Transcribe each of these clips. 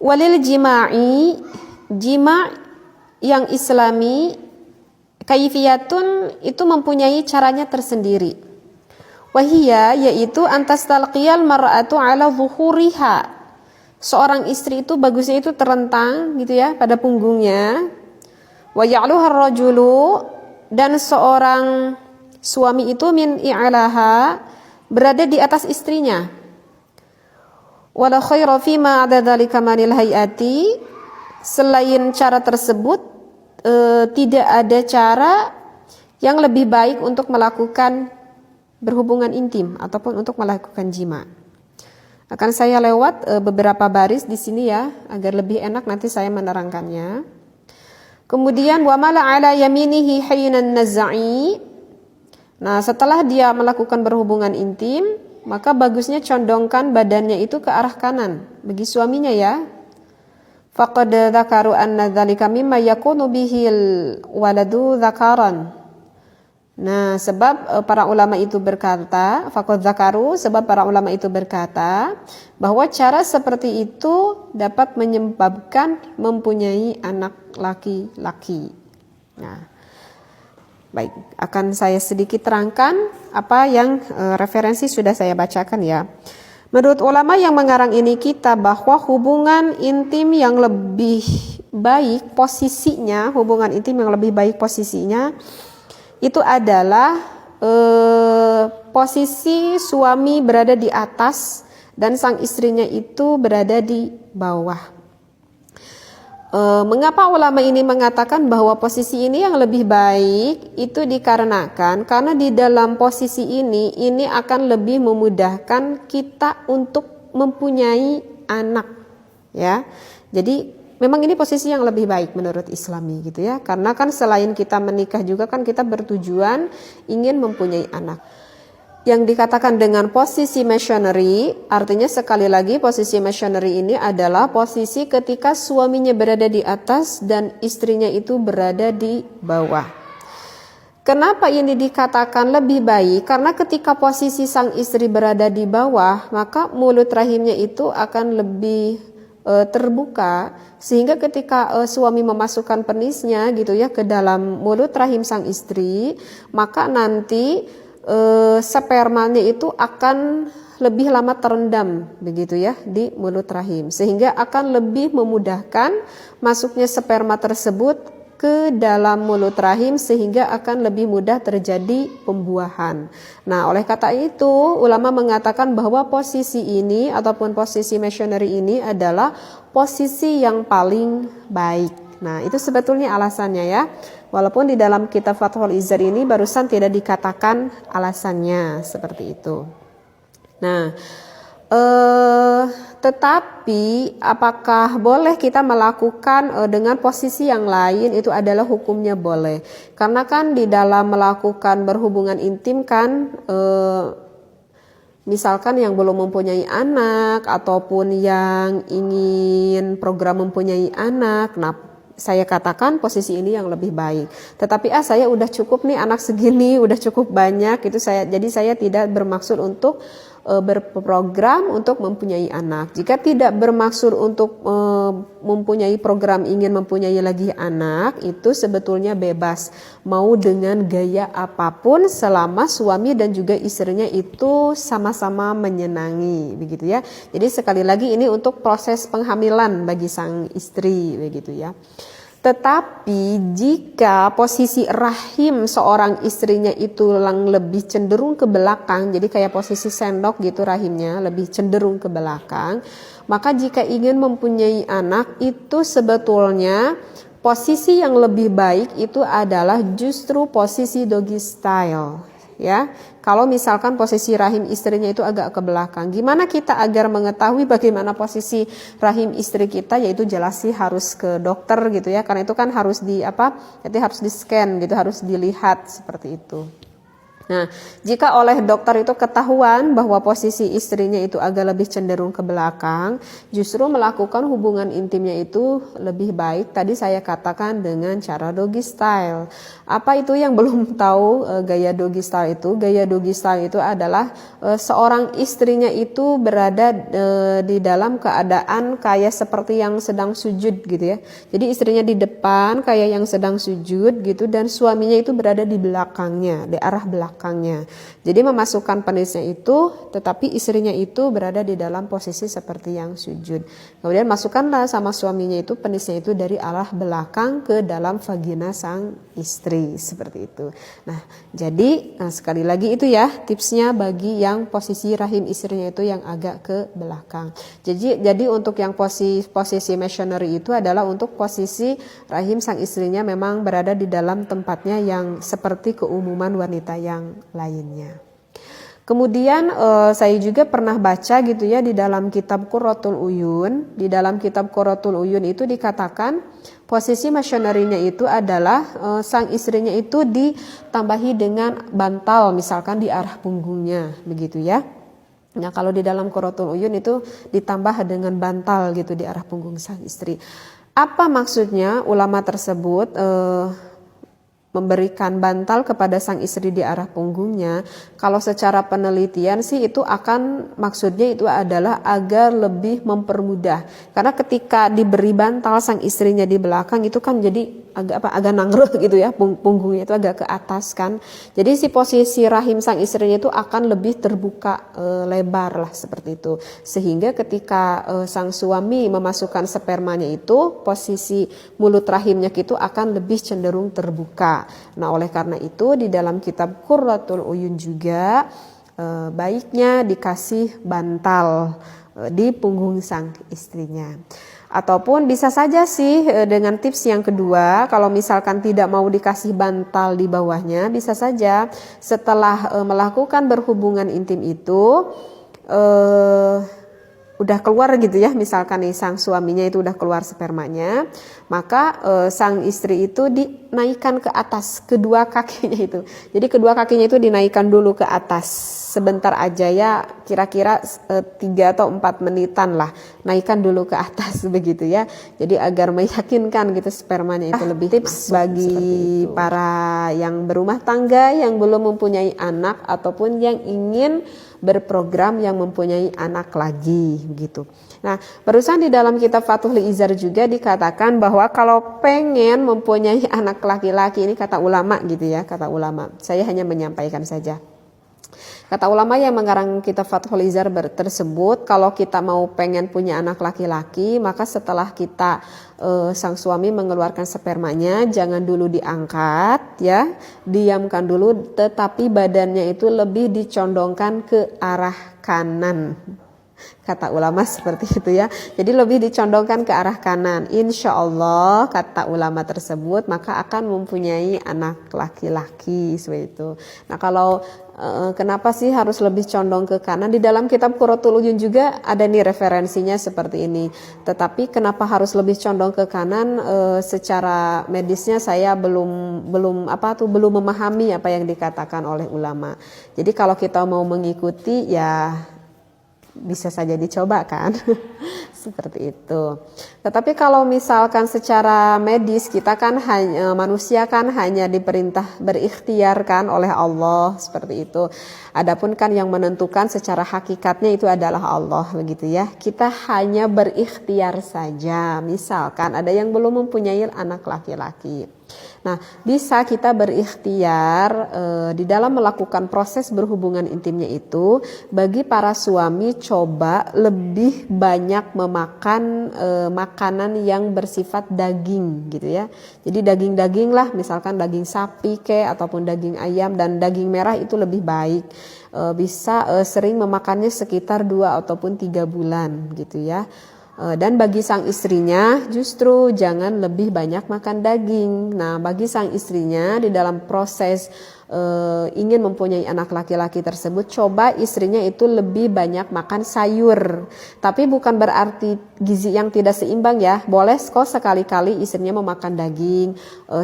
Walil jima'i, jima' yang islami, kaifiyatun itu mempunyai caranya tersendiri. Wahia yaitu antastalqiyal mar'atu ala zuhuriha. Seorang istri itu bagusnya itu terentang gitu ya pada punggungnya. Wa ya'luha ar-rajulu, dan seorang suami itu min i'laha, berada di atas istrinya. Wala khaira fima 'ada dzalika manil hayati, selain cara tersebut tidak ada cara yang lebih baik untuk melakukan berhubungan intim ataupun untuk melakukan jima. Akan saya lewat beberapa baris di sini ya agar lebih enak nanti saya menerangkannya. Kemudian wa mala ala yaminihi hinan naz'i. Nah, setelah dia melakukan berhubungan intim, maka bagusnya condongkan badannya itu ke arah kanan bagi suaminya ya. Faqad dzakaru anna dzalika mimma yakunu bihil waladu dzakaran. Nah, sebab para ulama itu berkata, faqad dzakaru, sebab para ulama itu berkata bahwa cara seperti itu dapat menyebabkan mempunyai anak laki-laki. Nah, baik, akan saya sedikit terangkan apa yang referensi sudah saya bacakan ya. Menurut ulama yang mengarang ini kitab, bahwa hubungan intim yang lebih baik posisinya, hubungan intim yang lebih baik posisinya itu adalah posisi suami berada di atas dan sang istrinya itu berada di bawah. Mengapa ulama ini mengatakan bahwa posisi ini yang lebih baik? Itu dikarenakan karena di dalam posisi ini akan lebih memudahkan kita untuk mempunyai anak, ya. Jadi memang ini posisi yang lebih baik menurut Islami gitu ya. Karena kan selain kita menikah juga kan kita bertujuan ingin mempunyai anak. Yang dikatakan dengan posisi missionary, artinya sekali lagi posisi missionary ini adalah posisi ketika suaminya berada di atas dan istrinya itu berada di bawah. Kenapa ini dikatakan lebih baik? Karena ketika posisi sang istri berada di bawah, maka mulut rahimnya itu akan lebih terbuka, sehingga ketika suami memasukkan penisnya gitu ya ke dalam mulut rahim sang istri, maka nanti spermanya itu akan lebih lama terendam begitu ya di mulut rahim, sehingga akan lebih memudahkan masuknya sperma tersebut ke dalam mulut rahim, sehingga akan lebih mudah terjadi pembuahan. Nah, oleh kata itu ulama mengatakan bahwa posisi ini ataupun posisi missionary ini adalah posisi yang paling baik. Nah, itu sebetulnya alasannya ya. Walaupun di dalam kitab Fathul Izzar ini barusan tidak dikatakan alasannya seperti itu. Nah, tetapi apakah boleh kita melakukan dengan posisi yang lain? Itu adalah hukumnya boleh. Karena kan di dalam melakukan berhubungan intim kan misalkan yang belum mempunyai anak ataupun yang ingin program mempunyai anak, nah saya katakan posisi ini yang lebih baik. Tetapi saya udah cukup nih anak segini, udah cukup banyak itu jadi saya tidak bermaksud untuk berprogram untuk mempunyai anak. Jika tidak bermaksud untuk mempunyai program ingin mempunyai lagi anak, itu sebetulnya bebas mau dengan gaya apapun selama suami dan juga istrinya itu sama-sama menyenangi begitu ya. Jadi sekali lagi ini untuk proses penghamilan bagi sang istri begitu ya. Tetapi jika posisi rahim seorang istrinya itu lebih cenderung ke belakang, jadi kayak posisi sendok gitu rahimnya lebih cenderung ke belakang, maka jika ingin mempunyai anak itu sebetulnya posisi yang lebih baik itu adalah justru posisi doggy style. Ya, kalau misalkan posisi rahim istrinya itu agak ke belakang, gimana kita agar mengetahui bagaimana posisi rahim istri kita? Yaitu jelas sih harus ke dokter gitu ya, karena itu kan harus harus di scan gitu, harus dilihat seperti itu. Nah, jika oleh dokter itu ketahuan bahwa posisi istrinya itu agak lebih cenderung ke belakang, justru melakukan hubungan intimnya itu lebih baik. Tadi saya katakan dengan cara doggy style. Apa itu yang belum tahu gaya doggy style itu? Gaya doggy style itu adalah seorang istrinya itu berada di dalam keadaan kayak seperti yang sedang sujud gitu ya. Jadi istrinya di depan kayak yang sedang sujud gitu, dan suaminya itu berada di belakangnya, di arah belakangnya. Jadi memasukkan penisnya itu, tetapi istrinya itu berada di dalam posisi seperti yang sujud. Kemudian masukkanlah sama suaminya itu penisnya itu dari arah belakang ke dalam vagina sang istri, seperti itu. Nah, jadi sekali lagi itu ya tipsnya bagi yang posisi rahim istrinya itu yang agak ke belakang. Jadi untuk yang posisi missionary itu adalah untuk posisi rahim sang istrinya memang berada di dalam tempatnya yang seperti keumuman wanita yang lainnya. Kemudian saya juga pernah baca gitu ya di dalam kitab Qurratul Uyun. Di dalam kitab Qurratul Uyun itu dikatakan posisi missionary-nya itu adalah sang istrinya itu ditambahi dengan bantal misalkan di arah punggungnya begitu ya. Nah, kalau di dalam Qurratul Uyun itu ditambah dengan bantal gitu di arah punggung sang istri. Apa maksudnya ulama tersebut memberikan bantal kepada sang istri di arah punggungnya? Kalau secara penelitian sih itu akan maksudnya itu adalah agar lebih mempermudah. Karena ketika diberi bantal sang istrinya di belakang itu kan jadi agak nangruh gitu ya, punggungnya itu agak ke atas kan. Jadi si posisi rahim sang istrinya itu akan lebih terbuka lebar lah seperti itu. Sehingga ketika sang suami memasukkan spermanya itu posisi mulut rahimnya itu akan lebih cenderung terbuka. Nah, oleh karena itu di dalam kitab Qurratul Uyun juga baiknya dikasih bantal di punggung sang istrinya. Ataupun bisa saja sih dengan tips yang kedua, kalau misalkan tidak mau dikasih bantal di bawahnya, bisa saja setelah melakukan berhubungan intim itu udah keluar gitu ya, misalkan nih sang suaminya itu udah keluar spermanya, maka sang istri itu dinaikkan ke atas kedua kakinya itu. Jadi kedua kakinya itu dinaikkan dulu ke atas sebentar aja ya, kira-kira 3 atau 4 menitan lah, naikkan dulu ke atas begitu ya. Jadi agar meyakinkan gitu spermanya itu lebih tips bagi para yang berumah tangga yang belum mempunyai anak ataupun yang ingin berprogram yang mempunyai anak lagi gitu. Nah, barusan di dalam kitab Fathul Izar juga dikatakan bahwa kalau pengen mempunyai anak laki-laki, ini kata ulama gitu ya, kata ulama. Saya hanya menyampaikan saja. Kata ulama yang mengarang kitab Fathul Izar tersebut, kalau kita mau pengen punya anak laki-laki, maka setelah kita sang suami mengeluarkan spermanya, jangan dulu diangkat ya, diamkan dulu, tetapi badannya itu lebih dicondongkan ke arah kanan. Kata ulama seperti itu ya. Jadi lebih dicondongkan ke arah kanan. Insya Allah kata ulama tersebut maka akan mempunyai anak laki-laki seperti itu. Nah, kalau kenapa sih harus lebih condong ke kanan? Di dalam kitab Qurratul Uyun juga ada nih referensinya seperti ini. Tetapi kenapa harus lebih condong ke kanan? Secara medisnya saya belum memahami apa yang dikatakan oleh ulama. Jadi kalau kita mau mengikuti ya bisa saja dicoba kan. Seperti itu. Tetapi kalau misalkan secara medis kita kan manusia kan hanya diperintah berikhtiar kan oleh Allah seperti itu. Adapun kan yang menentukan secara hakikatnya itu adalah Allah begitu ya. Kita hanya berikhtiar saja. Misalkan ada yang belum mempunyai anak laki-laki. Nah, bisa kita berikhtiar di dalam melakukan proses berhubungan intimnya itu, bagi para suami coba lebih banyak memakan makanan yang bersifat daging gitu ya. Jadi daging-daging lah, misalkan daging sapi ataupun daging ayam, dan daging merah itu lebih baik. Bisa sering memakannya sekitar 2 ataupun 3 bulan gitu ya. Dan bagi sang istrinya justru jangan lebih banyak makan daging. Nah, bagi sang istrinya di dalam proses ingin mempunyai anak laki-laki tersebut, coba istrinya itu lebih banyak makan sayur. Tapi bukan berarti gizi yang tidak seimbang ya. Boleh kok sekali-kali istrinya memakan daging,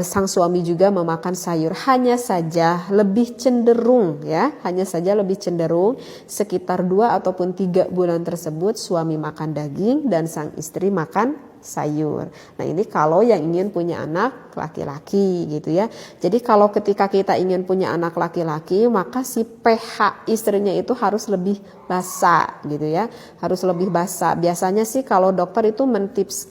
sang suami juga memakan sayur. Hanya saja lebih cenderung ya, hanya saja lebih cenderung sekitar 2 ataupun 3 bulan tersebut suami makan daging dan sang istri makan sayur. Nah ini kalau yang ingin punya anak laki-laki gitu ya. Jadi kalau ketika kita ingin punya anak laki-laki, maka si pH istrinya itu harus lebih basah gitu ya. Harus lebih basah. Biasanya sih kalau dokter itu mentips